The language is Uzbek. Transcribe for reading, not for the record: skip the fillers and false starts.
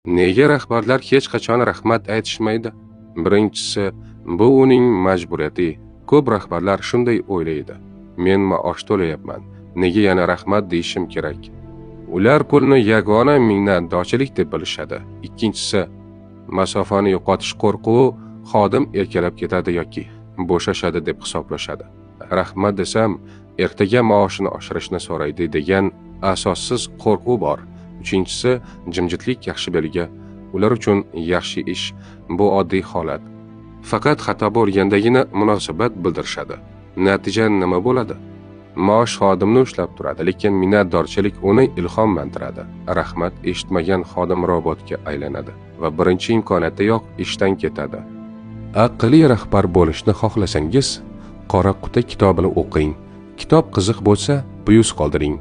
Nega rahbarlar hech qachon rahmat aytishmaydi? Birinchisi, bu uning majburiyati. Ko'p rahbarlar shunday o'ylaydi. Men maosh to'layapman, nega yana rahmat deyishim kerak? Ular pulni yagona minnatdorchilik deb bilishadi. Ikkinchisi, masofani yo'qotish qo'rquvi xodim erkalab ketadi yoki bo'shashadi deb hisoblashadi. Rahmat desam, ertaga maoshini oshirishni so'raydi degan asossiz qo'rquv bor. Uchinchisi, jimjitlik yaxshi belgi. Ular uchun yaxshi ish bu oddiy holat. Faqat xato bo'lgandagina munosabat bildirishadi. Natija nima bo'ladi? Maosh xodimni ushlab turadi, lekin minnatdorchilik uni ilhomlantiradi. Rahmat eshitmagan xodim robotga aylanadi va birinchi imkoniyatdayoq ishdan ketadi. Aqlli rahbar bo'lishni xohlasangiz, Qora quti kitobini o'qing. Kitob qiziq bo'lsa, buyuz qoldiring.